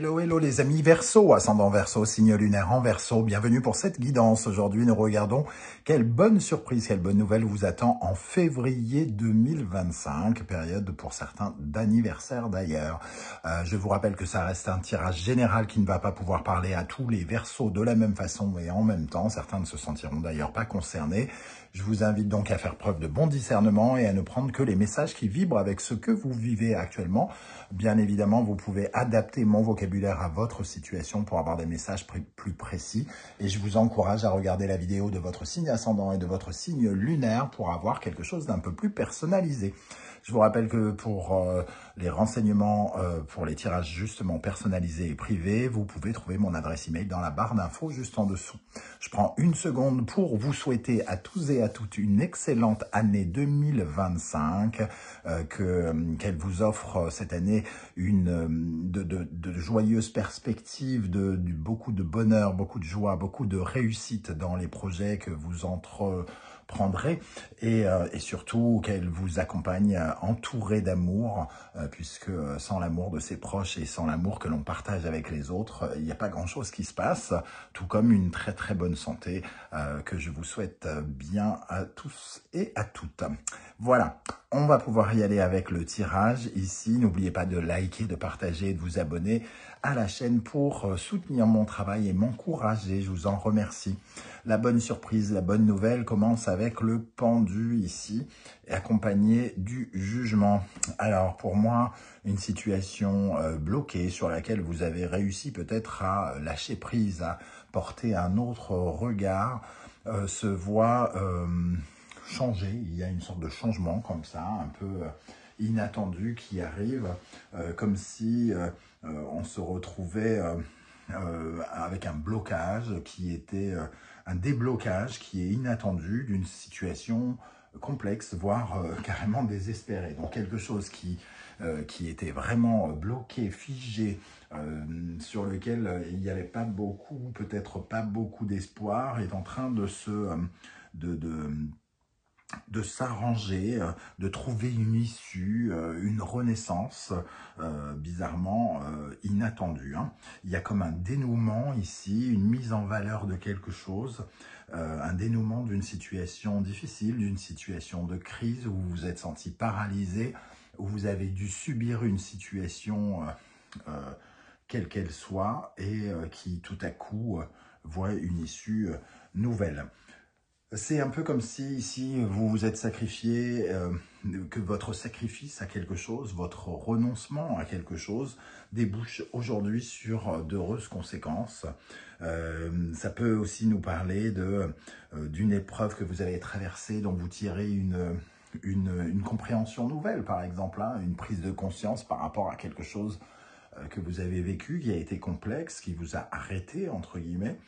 Hello, hello les amis Verseau, ascendant Verseau, signe lunaire en Verseau. Bienvenue pour cette guidance. Aujourd'hui, nous regardons quelle bonne surprise, quelle bonne nouvelle vous attend en février 2025, période pour certains d'anniversaire d'ailleurs. Je vous rappelle que ça reste un tirage général qui ne va pas pouvoir parler à tous les Verseaux de la même façon et en même temps. Certains ne se sentiront d'ailleurs pas concernés. Je vous invite donc à faire preuve de bon discernement et à ne prendre que les messages qui vibrent avec ce que vous vivez actuellement. Bien évidemment, vous pouvez adapter mon vocabulaire à votre situation pour avoir des messages plus précis. Et je vous encourage à regarder la vidéo de votre signe ascendant et de votre signe lunaire pour avoir quelque chose d'un peu plus personnalisé. Je vous rappelle que pour les renseignements, pour les tirages justement personnalisés et privés, vous pouvez trouver mon adresse email dans la barre d'infos juste en dessous. Je prends une seconde pour vous souhaiter à tous et à toutes une excellente année 2025, qu'elle vous offre cette année de joyeuses perspectives, beaucoup de bonheur, beaucoup de joie, beaucoup de réussite dans les projets que vous entreprendrez et surtout qu'elle vous accompagne entouré d'amour, puisque sans l'amour de ses proches et sans l'amour que l'on partage avec les autres, il n'y a pas grand-chose qui se passe, tout comme une très très bonne santé que je vous souhaite bien à tous et à toutes. Voilà, on va pouvoir y aller avec le tirage ici. N'oubliez pas de liker, de partager et de vous abonner à la chaîne pour soutenir mon travail et m'encourager. Je vous en remercie. La bonne surprise, la bonne nouvelle commence avec le pendu ici, accompagné du jugement. Alors pour moi, une situation bloquée sur laquelle vous avez réussi peut-être à lâcher prise, à porter un autre regard, se voit changer. Il y a une sorte de changement comme ça, un peu inattendu qui arrive, comme si on se retrouvait avec un blocage qui était un déblocage qui est inattendu d'une situation complexe, voire carrément désespérée. Donc quelque chose qui était vraiment bloqué, figé, sur lequel il n'y avait pas beaucoup, peut-être pas beaucoup d'espoir, est en train de de s'arranger, de trouver une issue, une renaissance bizarrement inattendue. Il y a comme un dénouement ici, une mise en valeur de quelque chose, un dénouement d'une situation difficile, d'une situation de crise où vous vous êtes senti paralysé, où vous avez dû subir une situation quelle qu'elle soit et qui tout à coup voit une issue nouvelle. C'est un peu comme si ici vous vous êtes sacrifié, que votre sacrifice à quelque chose, votre renoncement à quelque chose débouche aujourd'hui sur d'heureuses conséquences. Ça peut aussi nous parler d'une épreuve que vous avez traversée, dont vous tirez une compréhension nouvelle, par exemple, une prise de conscience par rapport à quelque chose que vous avez vécu, qui a été complexe, qui vous a arrêté, entre guillemets.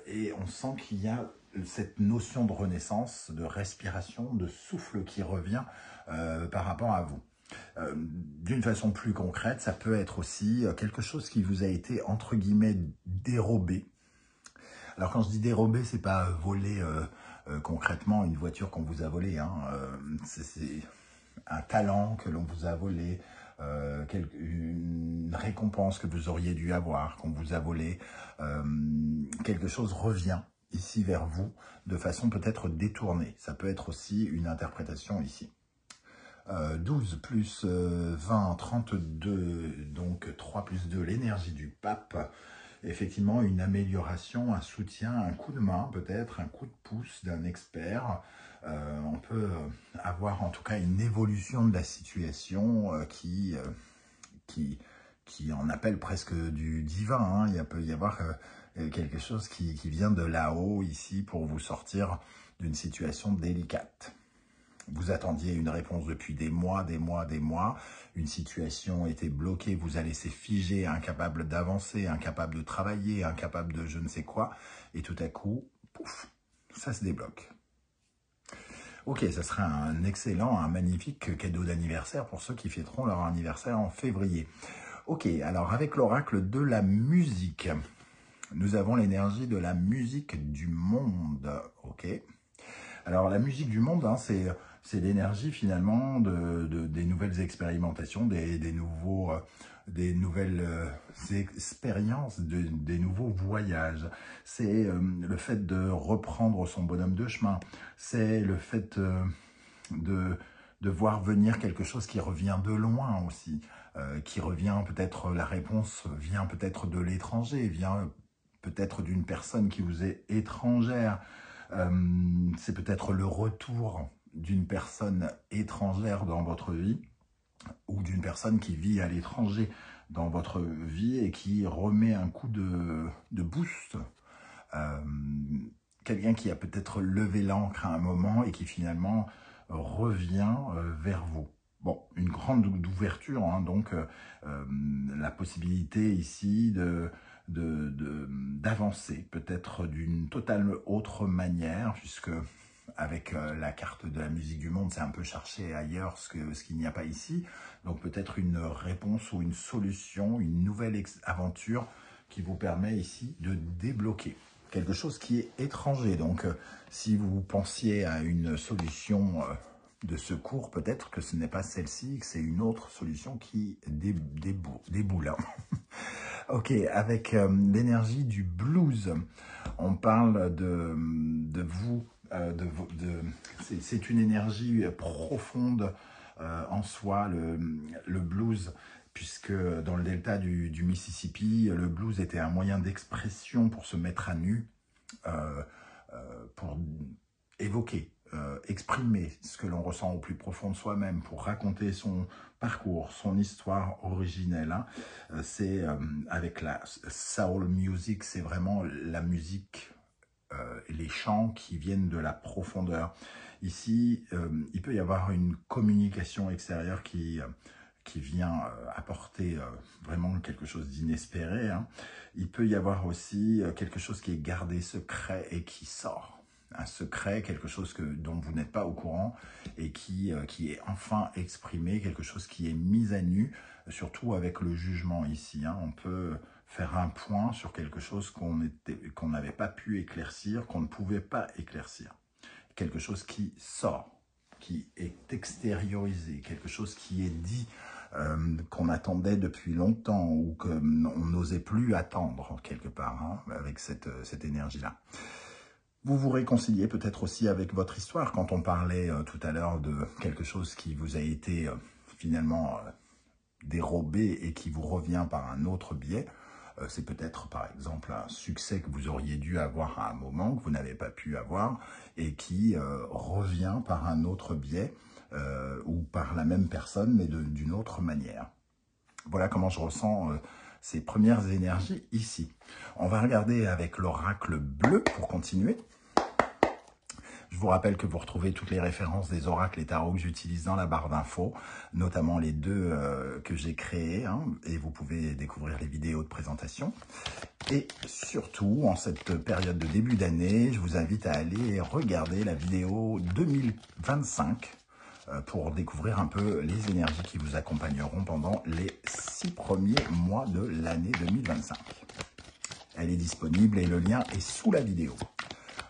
Et on sent qu'il y a cette notion de renaissance, de respiration, de souffle qui revient par rapport à vous. D'une façon plus concrète, ça peut être aussi quelque chose qui vous a été, entre guillemets, dérobé. Alors quand je dis dérobé, c'est pas voler concrètement une voiture qu'on vous a volée, c'est un talent que l'on vous a volé, une récompense que vous auriez dû avoir, qu'on vous a volé, quelque chose revient ici vers vous de façon peut-être détournée. Ça peut être aussi une interprétation ici. 12 plus 20, 32, donc 3 plus 2, l'énergie du pape. Effectivement, une amélioration, un soutien, un coup de main peut-être, un coup de pouce d'un expert. On peut avoir en tout cas une évolution de la situation qui en appelle presque du divin. Il peut y avoir quelque chose qui vient de là-haut ici pour vous sortir d'une situation délicate. Vous attendiez une réponse depuis des mois. Une situation était bloquée, vous a laissé figé, incapable d'avancer, incapable de travailler, incapable de je ne sais quoi. Et tout à coup, pouf, ça se débloque. Ok, ça serait un excellent, un magnifique cadeau d'anniversaire pour ceux qui fêteront leur anniversaire en février. Ok, alors avec l'oracle de la musique, nous avons l'énergie de la musique du monde. Ok. Alors la musique du monde, c'est C'est l'énergie finalement des nouvelles expérimentations, des nouvelles expériences, des nouveaux voyages. C'est le fait de reprendre son bonhomme de chemin. C'est le fait de voir venir quelque chose qui revient de loin aussi, qui revient peut-être, la réponse vient peut-être de l'étranger, vient peut-être d'une personne qui vous est étrangère. C'est peut-être le retour d'une personne étrangère dans votre vie ou d'une personne qui vit à l'étranger dans votre vie et qui remet un coup de boost. Quelqu'un qui a peut-être levé l'ancre à un moment et qui finalement revient vers vous. Bon, une grande ouverture, hein, donc la possibilité ici d'avancer peut-être d'une totale autre manière, puisque avec la carte de la musique du monde, c'est un peu chercher ailleurs ce qu'il n'y a pas ici. Donc peut-être une réponse ou une solution, une nouvelle aventure qui vous permet ici de débloquer quelque chose qui est étranger. Donc si vous pensiez à une solution de secours, peut-être que ce n'est pas celle-ci, que c'est une autre solution qui déboule. Hein. Ok, avec l'énergie du blues, on parle de vous, c'est une énergie profonde en soi, le blues, puisque dans le delta du Mississippi, le blues était un moyen d'expression pour se mettre à nu, pour évoquer, exprimer ce que l'on ressent au plus profond de soi-même, pour raconter son parcours, son histoire originelle. Hein. C'est avec la soul music, c'est vraiment la musique, les chants qui viennent de la profondeur. Ici, il peut y avoir une communication extérieure qui vient apporter vraiment quelque chose d'inespéré. Hein. Il peut y avoir aussi quelque chose qui est gardé secret et qui sort. Un secret, quelque chose dont vous n'êtes pas au courant et qui est enfin exprimé, quelque chose qui est mis à nu, surtout avec le jugement ici. Hein. On peut faire un point sur quelque chose qu'on n'avait pas pu éclaircir, qu'on ne pouvait pas éclaircir. Quelque chose qui sort, qui est extériorisé, quelque chose qui est dit, qu'on attendait depuis longtemps ou qu'on n'osait plus attendre quelque part, hein, avec cette énergie-là. Vous vous réconciliez peut-être aussi avec votre histoire quand on parlait tout à l'heure de quelque chose qui vous a été finalement dérobé et qui vous revient par un autre biais. C'est peut-être par exemple un succès que vous auriez dû avoir à un moment, que vous n'avez pas pu avoir et qui revient par un autre biais ou par la même personne mais d'une autre manière. Voilà comment je ressens ces premières énergies ici. On va regarder avec l'oracle bleu pour continuer. Je vous rappelle que vous retrouvez toutes les références des oracles et tarots que j'utilise dans la barre d'infos, notamment les deux que j'ai créés, hein, et vous pouvez découvrir les vidéos de présentation. Et surtout, en cette période de début d'année, je vous invite à aller regarder la vidéo 2025 pour découvrir un peu les énergies qui vous accompagneront pendant les 6 premiers mois de l'année 2025. Elle est disponible et le lien est sous la vidéo.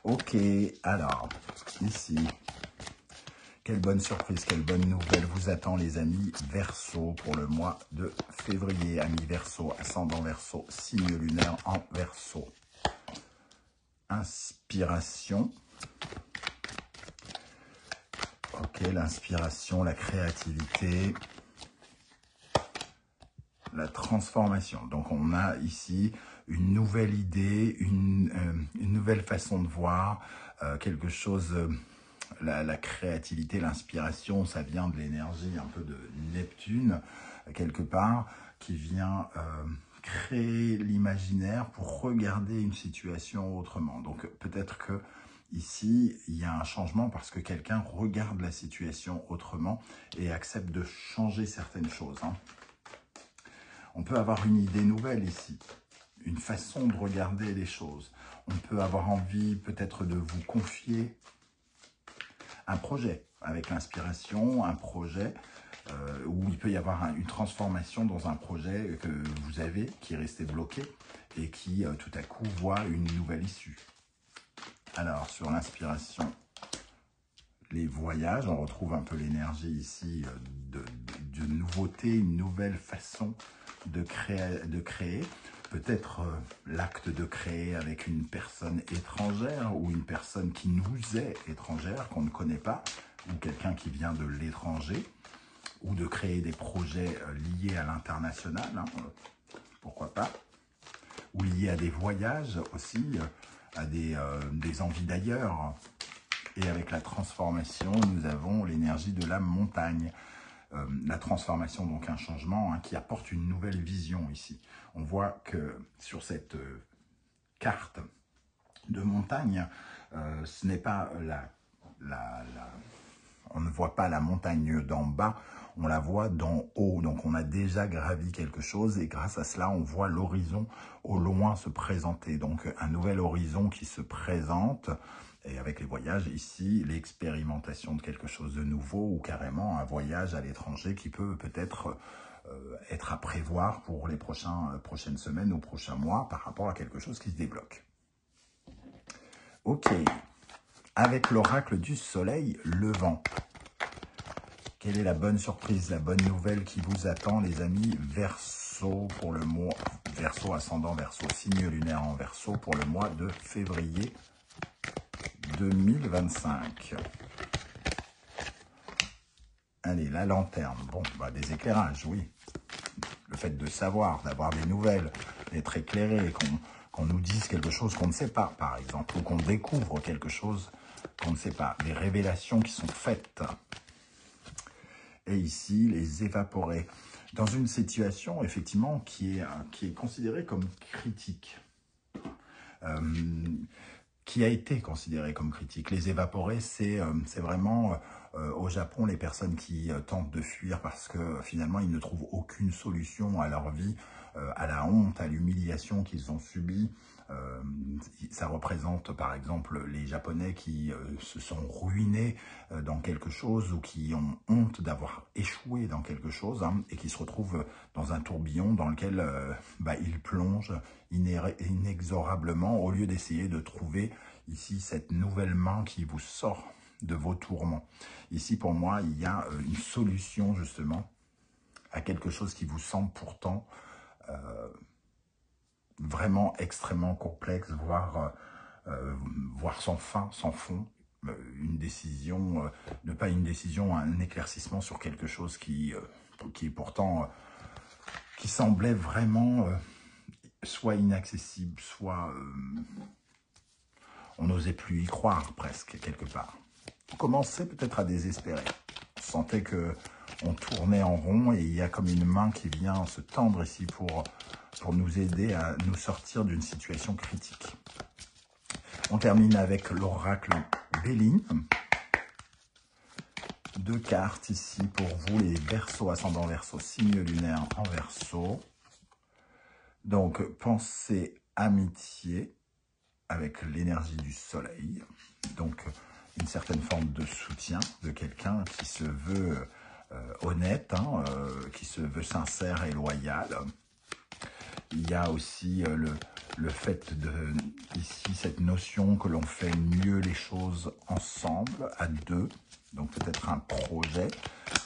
Ok, alors, ici, quelle bonne surprise, quelle bonne nouvelle vous attend les amis Verseau pour le mois de février. Amis Verseau, ascendant Verseau, signe lunaire en Verseau. Inspiration. Ok, l'inspiration, la créativité, la transformation. Donc on a ici une nouvelle idée, une nouvelle façon de voir, quelque chose, la créativité, l'inspiration, ça vient de l'énergie un peu de Neptune, quelque part, qui vient créer l'imaginaire pour regarder une situation autrement. Donc peut-être que ici, il y a un changement parce que quelqu'un regarde la situation autrement et accepte de changer certaines choses. Hein. On peut avoir une idée nouvelle ici, une façon de regarder les choses. On peut avoir envie peut-être de vous confier un projet avec l'inspiration, un projet où il peut y avoir une transformation dans un projet que vous avez qui est resté bloqué et qui tout à coup voit une nouvelle issue. Alors sur l'inspiration, les voyages. On retrouve un peu l'énergie ici de nouveauté, une nouvelle façon de créer. Peut-être l'acte de créer avec une personne étrangère ou une personne qui nous est étrangère, qu'on ne connaît pas, ou quelqu'un qui vient de l'étranger, ou de créer des projets liés à l'international, hein, pourquoi pas, ou liés à des voyages aussi, à des envies d'ailleurs. Et avec la transformation, nous avons l'énergie de la montagne. La transformation, donc un changement, hein, qui apporte une nouvelle vision ici. On voit que sur cette carte de montagne, ce n'est pas on ne voit pas la montagne d'en bas, on la voit d'en haut. Donc on a déjà gravi quelque chose et grâce à cela, on voit l'horizon au loin se présenter. Donc un nouvel horizon qui se présente. Et avec les voyages ici, l'expérimentation de quelque chose de nouveau ou carrément un voyage à l'étranger qui peut peut-être être à prévoir pour les prochaines semaines ou prochains mois par rapport à quelque chose qui se débloque. Ok, avec l'oracle du soleil levant. Quelle est la bonne surprise, la bonne nouvelle qui vous attend, les amis Verseau pour le mois, Verseau, ascendant Verseau, signe lunaire en Verseau pour le mois de février 2025. Allez, la lanterne. Bon, bah, des éclairages, oui. Le fait de savoir, d'avoir des nouvelles, d'être éclairé, qu'on nous dise quelque chose qu'on ne sait pas, par exemple, ou qu'on découvre quelque chose qu'on ne sait pas. Des révélations qui sont faites. Et ici, les évaporer. Dans une situation, effectivement, qui est considérée comme critique. Qui a été considéré comme critique. Les évaporés, c'est vraiment au Japon les personnes qui tentent de fuir parce que finalement ils ne trouvent aucune solution à leur vie, à la honte, à l'humiliation qu'ils ont subie. Ça représente par exemple les Japonais qui se sont ruinés dans quelque chose ou qui ont honte d'avoir échoué dans quelque chose, hein, et qui se retrouvent dans un tourbillon dans lequel ils plongent inexorablement au lieu d'essayer de trouver ici cette nouvelle main qui vous sort de vos tourments. Ici pour moi il y a une solution justement à quelque chose qui vous semble pourtant vraiment extrêmement complexe, voire sans fin, sans fond, une décision, pas une décision, un éclaircissement sur quelque chose qui est pourtant, qui semblait vraiment soit inaccessible, soit on n'osait plus y croire presque, quelque part. On commençait peut-être à désespérer. On sentait qu'on tournait en rond et il y a comme une main qui vient se tendre ici pour nous aider à nous sortir d'une situation critique. On termine avec l'oracle Béline. 2 cartes ici pour vous, les Verseaux, ascendant Verseau, signe lunaire en Verseau. Donc, pensée, amitié, avec l'énergie du soleil. Donc, une certaine forme de soutien de quelqu'un qui se veut honnête, hein, qui se veut sincère et loyal. Il y a aussi le fait de, ici, cette notion que l'on fait mieux les choses ensemble, à deux. Donc peut-être un projet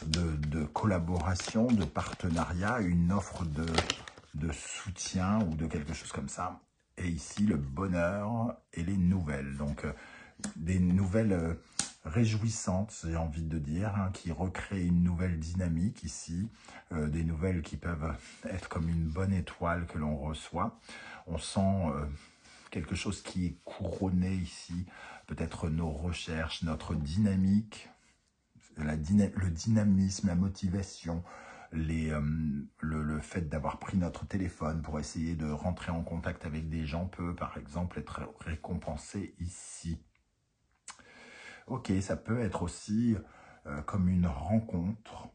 de collaboration, de partenariat, une offre de soutien ou de quelque chose comme ça. Et ici, le bonheur et les nouvelles. Donc des nouvelles réjouissantes, j'ai envie de dire, hein, qui recréent une nouvelle dynamique ici, des nouvelles qui peuvent être comme une bonne étoile que l'on reçoit. On sent quelque chose qui est couronné ici, peut-être nos recherches, notre dynamique, le dynamisme, la motivation, le fait d'avoir pris notre téléphone pour essayer de rentrer en contact avec des gens peut, par exemple, être récompensé ici. Ok, ça peut être aussi comme une rencontre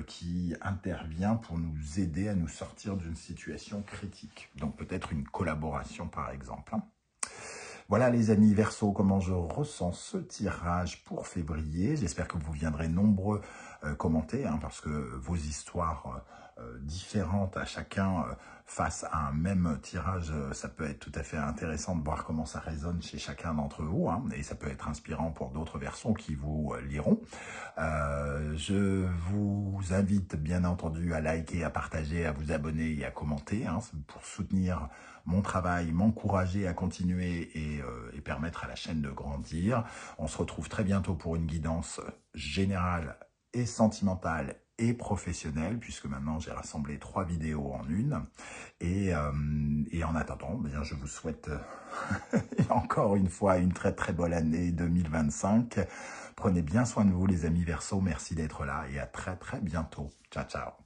qui intervient pour nous aider à nous sortir d'une situation critique. Donc peut-être une collaboration par exemple. Voilà les amis Verseau, comment je ressens ce tirage pour février. J'espère que vous viendrez nombreux commentez, hein, parce que vos histoires différentes à chacun face à un même tirage, ça peut être tout à fait intéressant de voir comment ça résonne chez chacun d'entre vous, hein, et ça peut être inspirant pour d'autres versions qui vous liront. Je vous invite bien entendu à liker, à partager, à vous abonner et à commenter, hein, pour soutenir mon travail, m'encourager à continuer et permettre à la chaîne de grandir. On se retrouve très bientôt pour une guidance générale et sentimentale et professionnelle, puisque maintenant j'ai rassemblé 3 vidéos en une. Et en attendant, bien, je vous souhaite encore une fois une très très bonne année 2025. Prenez bien soin de vous les amis Verseau, merci d'être là et à très très bientôt. Ciao ciao.